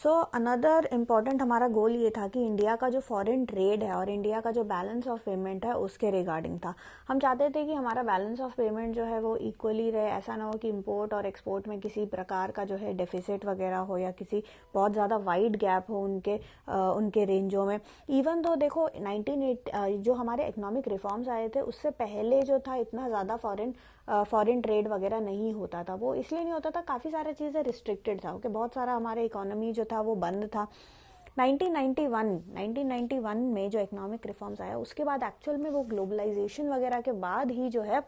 So another important हमारा गोल ये था कि इंडिया का जो फॉरेन ट्रेड है और इंडिया का जो बैलेंस ऑफ पेमेंट है उसके रिगार्डिंग था। हम चाहते थे कि हमारा बैलेंस ऑफ पेमेंट जो है वो इक्वली रहे, ऐसा ना हो कि इंपोर्ट और एक्सपोर्ट में किसी प्रकार का जो है डेफिसिट वगैरह हो या किसी बहुत ज़्यादा वाइड गैप हो उनके रेंजों में। इवन तो देखो 1980 जो हमारे इकोनॉमिक रिफॉर्म्स आए थे उससे पहले जो था इतना ज़्यादा फॉरेन ट्रेड वगैरह नहीं होता था। वो इसलिए नहीं होता था, काफ़ी सारी चीज़ें रिस्ट्रिक्टेड था, ओके, बहुत सारा हमारे इकोनॉमी जो था वो बंद था। 1991 में जो इकोनॉमिक रिफॉर्म्स आया उसके बाद एक्चुअल में वो ग्लोबलाइजेशन वगैरह के बाद ही जो है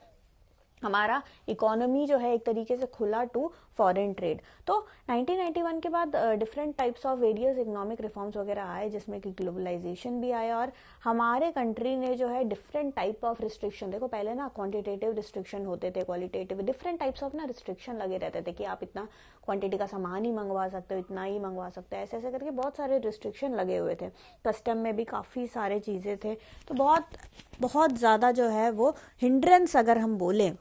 हमारा इकोनॉमी जो है एक तरीके से खुला टू फॉरेन ट्रेड। तो 1991 के बाद different types of various economic reforms वगैरह आए जिसमें कि ग्लोबलाइजेशन भी आया और हमारे कंट्री ने जो है डिफरेंट टाइप ऑफ रिस्ट्रिक्शन, देखो पहले ना क्वांटिटेटिव रिस्ट्रिक्शन होते थे, क्वालिटेटिव, डिफरेंट टाइप्स ऑफ ना रिस्ट्रिक्शन लगे रहते थे कि आप इतना क्वांटिटी का सामान ही मंगवा सकते हो, इतना ही मंगवा सकते हो, ऐसे ऐसे करके बहुत सारे रिस्ट्रिक्शन लगे हुए थे। कस्टम में भी काफ़ी सारे चीज़ें थे। तो बहुत ज़्यादा जो है वो हिंड्रेंस, अगर हम बोलें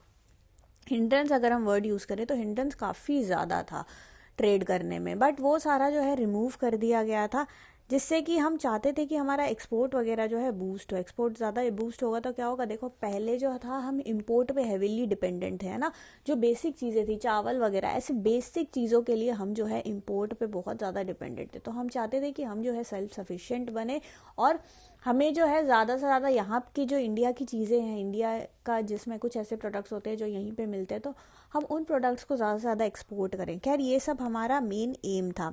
हिंड्रेंस, अगर हम वर्ड यूज़ करें तो हिंड्रेंस काफ़ी ज़्यादा था ट्रेड करने में। बट वो सारा जो है रिमूव कर दिया गया था जिससे कि हम चाहते थे कि हमारा एक्सपोर्ट वगैरह जो है बूस्ट हो। एक्सपोर्ट ज़्यादा बूस्ट होगा तो क्या होगा, देखो पहले जो था हम इंपोर्ट पे हेविली डिपेंडेंट थे, है ना। जो बेसिक चीज़ें थी, चावल वगैरह, ऐसे बेसिक चीज़ों के लिए हम जो है इंपोर्ट पे बहुत ज़्यादा डिपेंडेंट थे। तो हम चाहते थे कि हम जो है सेल्फ सफिशिएंट बने और हमें जो है ज़्यादा से ज़्यादा यहाँ की जो इंडिया की चीज़ें हैं, इंडिया का जिसमें कुछ ऐसे प्रोडक्ट्स होते हैं जो यहीं पे मिलते हैं, तो हम उन प्रोडक्ट्स को ज़्यादा से ज़्यादा एक्सपोर्ट करें। खैर ये सब हमारा मेन एम था।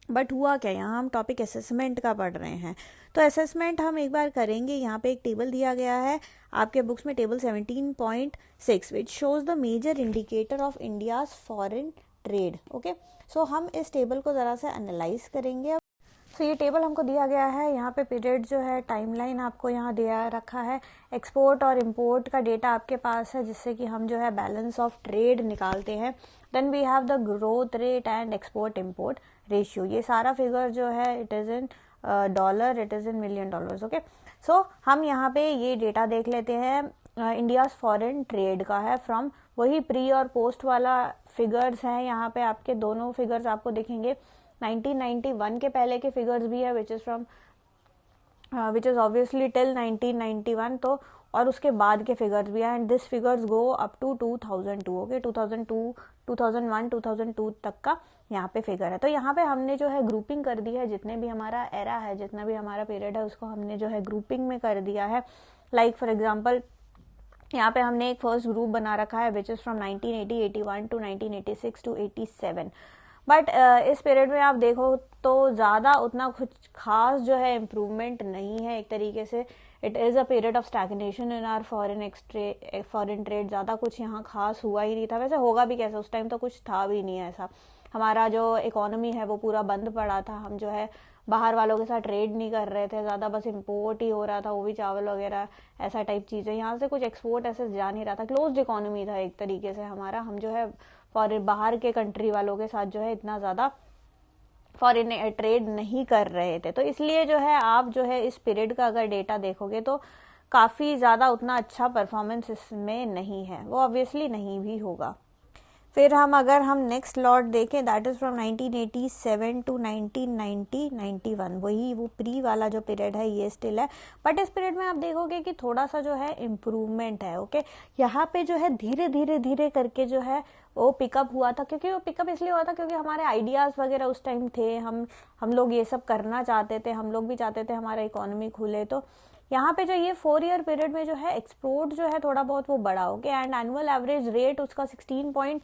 बट हुआ क्या, यहाँ हम टॉपिक असेसमेंट का पढ़ रहे हैं। तो असेसमेंट हम एक बार करेंगे। यहाँ पे एक टेबल दिया गया है आपके बुक्स में, table 17.6, which shows the major indicator of India's foreign trade. Okay, so हम इस टेबल को ज़रा से एनालाइज करेंगे। तो ये टेबल हमको दिया गया है, यहाँ पे पीरियड जो है, टाइमलाइन आपको यहाँ दिया रखा है, एक्सपोर्ट और इंपोर्ट का डेटा आपके पास है जिससे कि हम जो है बैलेंस ऑफ ट्रेड निकालते हैं। Then we have the growth rate and export import ratio. ये सारा फिगर जो है it is in dollar, it is in million dollars. Okay, so हम यहाँ पे ये डेटा देख लेते हैं। इंडियाज फॉरेन ट्रेड का है फ्रॉम, वही प्री और पोस्ट वाला फिगर्स हैं यहाँ पे, आपके दोनों फिगर्स आपको दिखेंगे। 1991 के पहले के फिगर्स भी है विच इज ऑब्वियसली टिल 1991, तो और उसके बाद के फिगर्स भी है and this figures go up to 2002। Okay, 2002, 2001, 2002 तक का यहाँ पे फिगर है। तो यहाँ पे हमने जो है ग्रुपिंग कर दी है, जितने भी हमारा एरा है, जितना भी हमारा पीरियड है उसको हमने जो है ग्रुपिंग में कर दिया है। लाइक फॉर एग्जाम्पल यहाँ पे हमने एक फर्स्ट ग्रुप बना रखा है which is from 1980, 81 to 1986 to 87। But इस पीरियड में आप देखो तो ज़्यादा उतना कुछ खास जो है इम्प्रूवमेंट नहीं है। एक तरीके से it is a period of stagnation in are foreign trade. ज़्यादा कुछ यहाँ खास हुआ ही नहीं था। वैसे होगा भी कैसे, उस टाइम तो कुछ था भी नहीं ऐसा। हमारा जो इकोनॉमी है वो पूरा बंद पड़ा था, हम जो है बाहर वालों के साथ ट्रेड नहीं कर रहे थे ज़्यादा, बस इंपोर्ट ही हो रहा था, वो भी चावल वगैरह ऐसा टाइप चीज़ें। यहाँ से कुछ एक्सपोर्ट ऐसे जा नहीं रहा था, क्लोज्ड इकोनॉमी था एक तरीके से हमारा। हम जो है बाहर के कंट्री वालों के साथ जो है इतना ज़्यादा फॉरेन ट्रेड नहीं कर रहे थे। तो इसलिए जो है आप जो है इस पीरियड का अगर डेटा देखोगे तो काफ़ी ज़्यादा उतना अच्छा परफॉर्मेंस इसमें नहीं है, वो ऑब्वियसली नहीं भी होगा। फिर अगर हम नेक्स्ट लॉट देखें दैट इज़ फ्रॉम 1987 टू 1991, वही वो प्री वाला जो पीरियड है ये स्टिल है। बट इस पीरियड में आप देखोगे कि थोड़ा सा जो है इम्प्रूवमेंट है। ओके, यहाँ पे जो है धीरे धीरे करके जो है वो पिकअप हुआ था। क्योंकि वो पिकअप इसलिए हुआ था क्योंकि हमारे आइडियाज़ वगैरह उस टाइम थे, हम लोग ये सब करना चाहते थे, हम लोग भी चाहते थे हमारा इकोनॉमी खुले। तो यहाँ पे जो ये 4 ईयर पीरियड में जो है एक्सपोर्ट जो है थोड़ा बहुत वो बढ़ा। Okay, and annual average rate उसका 16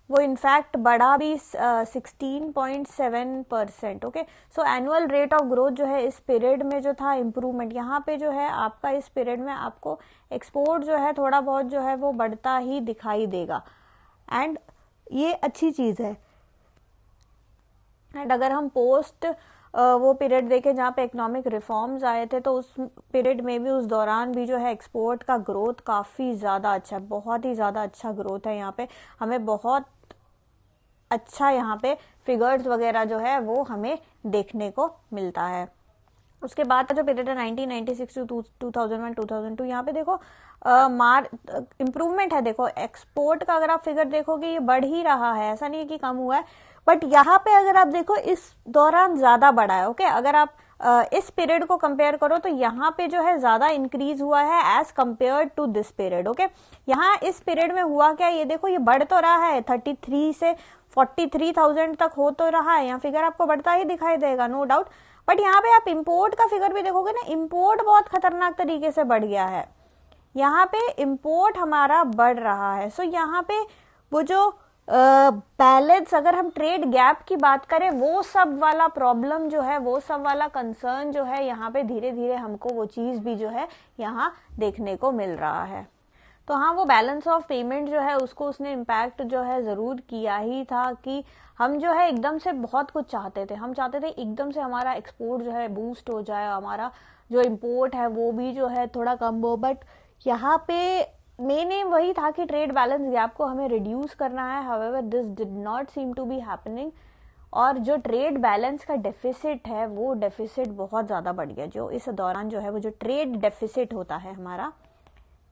वो इनफैक्ट बढ़ा भी 16.7%। Okay, so annual rate of growth जो है इस पीरियड में जो था इम्प्रूवमेंट, यहाँ पे जो है आपका इस पीरियड में आपको एक्सपोर्ट जो है थोड़ा बहुत जो है वो बढ़ता ही दिखाई देगा एंड ये अच्छी चीज़ है। एंड अगर हम पोस्ट वो पीरियड देखें जहाँ पे इकोनॉमिक रिफॉर्म्स आए थे तो उस पीरियड में भी, उस दौरान भी जो है एक्सपोर्ट का ग्रोथ काफ़ी ज़्यादा अच्छा है, बहुत ही ज़्यादा अच्छा ग्रोथ है। यहाँ पे हमें बहुत अच्छा यहाँ पे फिगर्स वगैरह जो है वो हमें देखने को मिलता है। उसके बाद का जो पीरियड है 1996 टू 2001, 2002, यहाँ पे देखो इम्प्रूवमेंट है। देखो एक्सपोर्ट का अगर आप फिगर देखोगे ये बढ़ ही रहा है, ऐसा नहीं है कि कम हुआ है, बट यहाँ पे अगर आप देखो इस दौरान ज्यादा बढ़ा है। ओके, अगर आप इस पीरियड को कंपेयर करो तो यहाँ पे जो है ज्यादा इंक्रीज हुआ है as compare to this period. Okay, यहाँ इस पीरियड में हुआ क्या, ये देखो ये बढ़ तो रहा है 33 से 43,000 तक हो तो रहा है, यहाँ फिगर आपको बढ़ता ही दिखाई देगा, नो डाउट। बट यहाँ पे आप इंपोर्ट का फिगर भी देखोगे ना, इंपोर्ट बहुत खतरनाक तरीके से बढ़ गया है, यहाँ पे इंपोर्ट हमारा बढ़ रहा है। सो यहाँ पे वो जो बैलेंस, अगर हम ट्रेड गैप की बात करें, वो सब वाला प्रॉब्लम जो है, वो सब वाला कंसर्न जो है, यहाँ पे धीरे धीरे हमको वो चीज भी जो है यहाँ देखने को मिल रहा है। तो हाँ, वो बैलेंस ऑफ पेमेंट जो है उसको उसने इम्पैक्ट जो है जरूर किया ही था कि हम जो है एकदम से बहुत कुछ चाहते थे, हम चाहते थे एकदम से हमारा एक्सपोर्ट जो है बूस्ट हो जाए, हमारा जो इम्पोर्ट है वो भी जो है थोड़ा कम हो। बट यहाँ पे मेन एम वही था कि ट्रेड बैलेंस गैप को हमें रिड्यूस करना है। However this did not seem to be happening, और जो ट्रेड बैलेंस का डेफिसिट है वो डेफिसिट बहुत ज्यादा बढ़ गया। जो इस दौरान जो है वो जो ट्रेड डेफिसिट होता है, हमारा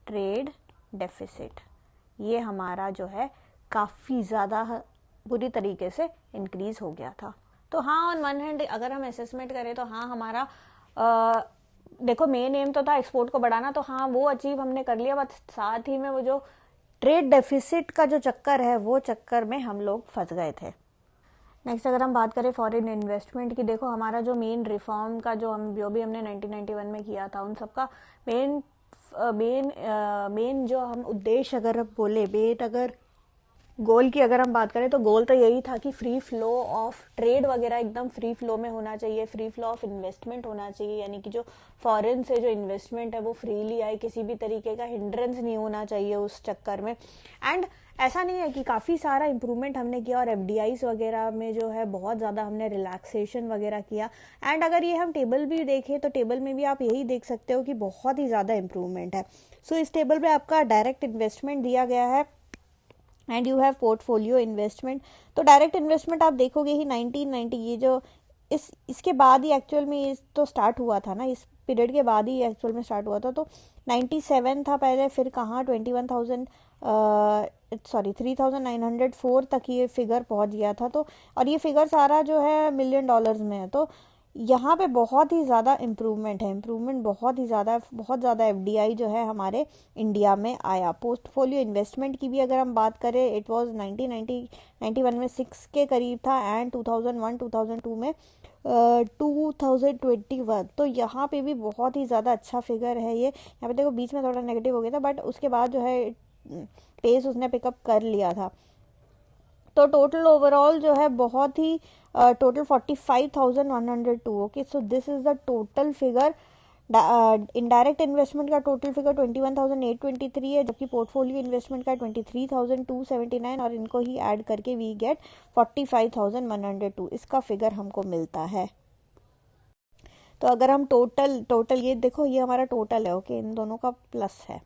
ट्रेड डेफिसिट, ये हमारा जो है काफी ज्यादा बुरी तरीके से इंक्रीज हो गया था। तो हाँ, ऑन वन हैंड अगर हम असेसमेंट करें तो हाँ, हमारा देखो मेन एम तो था एक्सपोर्ट को बढ़ाना, तो हाँ वो अचीव हमने कर लिया, बट साथ ही में वो जो ट्रेड डेफिसिट का जो चक्कर है वो चक्कर में हम लोग फंस गए थे। नेक्स्ट अगर हम बात करें फॉरेन इन्वेस्टमेंट की, देखो हमारा जो मेन रिफॉर्म का जो भी हमने 1991 में किया था, उन सबका मेन जो हम उद्देश्य अगर बोले, अगर गोल की अगर हम बात करें तो गोल तो यही था कि फ्री फ्लो ऑफ ट्रेड वगैरह एकदम फ्री फ्लो में होना चाहिए, फ्री फ्लो ऑफ इन्वेस्टमेंट होना चाहिए, यानी कि जो फॉरेन से जो इन्वेस्टमेंट है वो फ्रीली आए, किसी भी तरीके का हिंड्रेंस नहीं होना चाहिए उस चक्कर में। एंड ऐसा नहीं है कि काफ़ी सारा इम्प्रूवमेंट हमने किया, और एफडीआईज वगैरह में जो है बहुत ज़्यादा हमने रिलैक्सेशन वगैरह किया। एंड अगर ये हम टेबल भी देखें तो टेबल में भी आप यही देख सकते हो कि बहुत ही ज़्यादा इम्प्रूवमेंट है। सो इस टेबल में आपका डायरेक्ट इन्वेस्टमेंट दिया गया है and you have portfolio investment. तो डायरेक्ट इन्वेस्टमेंट आप देखोगे ही 1990, ये जो इसके बाद ही एक्चुअल में ये तो स्टार्ट हुआ था ना, इस पीरियड के बाद ही एक्चुअल में स्टार्ट हुआ था। तो 97 था पहले, फिर कहाँ 3,904 तक ये फिगर पहुंच गया था। तो और ये फिगर सारा जो है $1,000,000 में है। तो यहाँ पे बहुत ही ज़्यादा इम्प्रूवमेंट है, बहुत ज़्यादा एफडीआई जो है हमारे इंडिया में आया। पोर्टफोलियो इन्वेस्टमेंट की भी अगर हम बात करें, इट वाज 1991 में 6 के करीब था, एंड 2001-2002 में 2021। तो यहाँ पे भी बहुत ही ज़्यादा अच्छा फिगर है ये। यहाँ पे देखो बीच में थोड़ा नेगेटिव हो गया था, बट उसके बाद जो है पेस उसने पिकअप कर लिया था। तो टोटल ओवरऑल जो है बहुत ही total 45,102। Okay, so this is the total figure. Indirect investment का टोटल फिगर 21,823 है, जबकि पोर्टफोलियो इन्वेस्टमेंट का 23,279, और इनको ही ऐड करके वी गेट 45,102 इसका फिगर हमको मिलता है। तो अगर हम टोटल ये देखो, ये हमारा टोटल है। ओके, इन दोनों का प्लस है।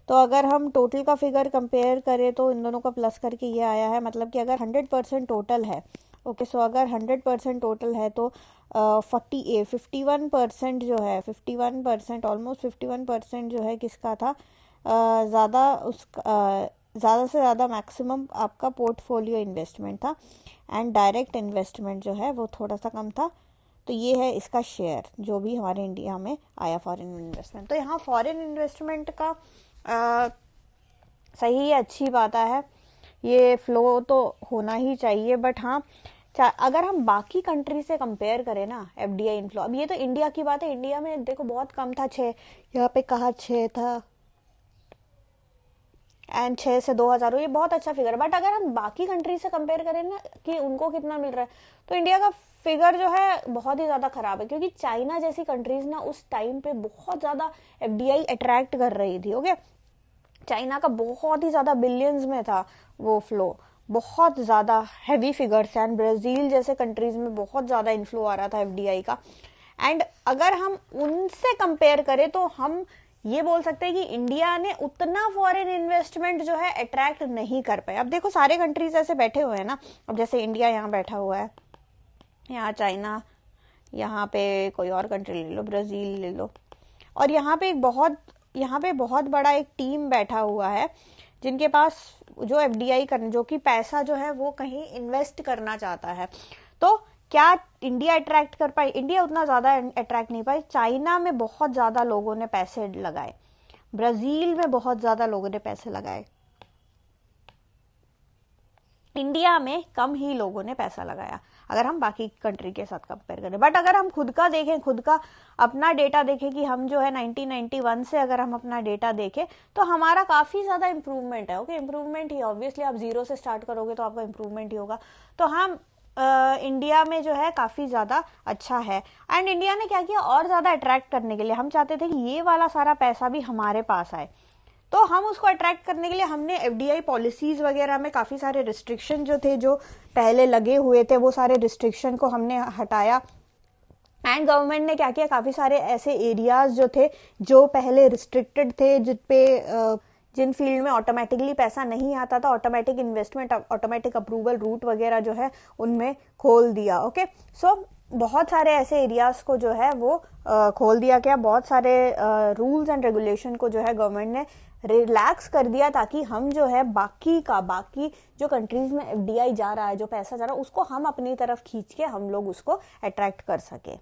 तो अगर हम टोटल का फिगर कंपेयर करें तो इन दोनों का प्लस करके ये आया है, मतलब कि अगर 100% टोटल है। ओके, सो अगर 100% टोटल है तो 51% जो है, 51% ऑलमोस्ट 51% जो है किसका था, ज़्यादा से ज़्यादा मैक्सिमम आपका पोर्टफोलियो इन्वेस्टमेंट था, एंड डायरेक्ट इन्वेस्टमेंट जो है वो थोड़ा सा कम था। तो ये है इसका शेयर जो भी हमारे इंडिया में आया फॉरेन इन्वेस्टमेंट। तो यहाँ फॉरेन इन्वेस्टमेंट का सही है, अच्छी बात है, ये फ्लो तो होना ही चाहिए। बट हाँ, अगर हम बाकी कंट्री से कंपेयर करें ना एफडीआई इनफ्लो, अब ये तो इंडिया की बात है, इंडिया में देखो बहुत कम था, 6, यहाँ पे कहा 6 था, एंड 6 से 2,000 ये बहुत अच्छा फिगर। बट अगर हम बाकी कंट्री से कंपेयर करें ना कि उनको कितना मिल रहा है, तो इंडिया का फिगर जो है बहुत ही ज्यादा खराब है, क्योंकि चाइना जैसी कंट्रीज ना उस टाइम पे बहुत ज्यादा एफडीआई अट्रैक्ट कर रही थी। ओके, चाइना का बहुत ही ज्यादा बिलियंस में था वो फ्लो, बहुत ज्यादा हैवी फिगर्स, एंड ब्राजील जैसे कंट्रीज में बहुत ज्यादा इन्फ्लो आ रहा था एफडीआई का। एंड अगर हम उनसे कंपेयर करें तो हम ये बोल सकते हैं कि इंडिया ने उतना फॉरेन इन्वेस्टमेंट जो है अट्रैक्ट नहीं कर पाए। अब देखो सारे कंट्रीज ऐसे बैठे हुए हैं ना, अब जैसे इंडिया यहाँ बैठा हुआ है, यहाँ चाइना, यहाँ पे कोई और कंट्री ले लो, ब्राजील ले लो, और यहाँ पे बहुत बड़ा एक टीम बैठा हुआ है जिनके पास जो एफडीआई करने, जो कि पैसा जो है वो कहीं इन्वेस्ट करना चाहता है। तो क्या इंडिया अट्रैक्ट कर पाई? इंडिया उतना ज्यादा अट्रैक्ट नहीं पाई। चाइना में बहुत ज्यादा लोगों ने पैसे लगाए, ब्राजील में बहुत ज्यादा लोगों ने पैसे लगाए, इंडिया में कम ही लोगों ने पैसा लगाया अगर हम बाकी कंट्री के साथ कंपेयर करें। बट अगर हम खुद का देखें, खुद का अपना डेटा देखें कि हम जो है 1991 से अगर हम अपना डेटा देखें तो हमारा काफी ज्यादा इंप्रूवमेंट है। ओके, इंप्रूवमेंट ही, ऑब्वियसली आप जीरो से स्टार्ट करोगे तो आपका इंप्रूवमेंट ही होगा। तो हम इंडिया में जो है काफी ज्यादा अच्छा है। एंड इंडिया ने क्या किया, और ज्यादा अट्रैक्ट करने के लिए, हम चाहते थे कि ये वाला सारा पैसा भी हमारे पास आए, तो हम उसको अट्रैक्ट करने के लिए हमने एफडीआई पॉलिसीज वगैरह में काफी सारे रिस्ट्रिक्शन जो थे, जो पहले लगे हुए थे, वो सारे रिस्ट्रिक्शन को हमने हटाया। एंड गवर्नमेंट ने क्या किया, काफी सारे ऐसे एरियाज जो थे जो पहले रिस्ट्रिक्टेड थे, जिन फील्ड में ऑटोमेटिकली पैसा नहीं आता था, automatic investment, automatic approval route वगैरह जो है उनमें खोल दिया। ओके, सो बहुत सारे ऐसे एरियाज को जो है वो खोल दिया गया, बहुत सारे रूल्स एंड रेगुलेशन को जो है गवर्नमेंट ने रिलैक्स कर दिया, ताकि हम जो है बाकी जो कंट्रीज में एफडीआई जा रहा है, जो पैसा जा रहा है, उसको हम अपनी तरफ खींच के हम लोग उसको अट्रैक्ट कर सके।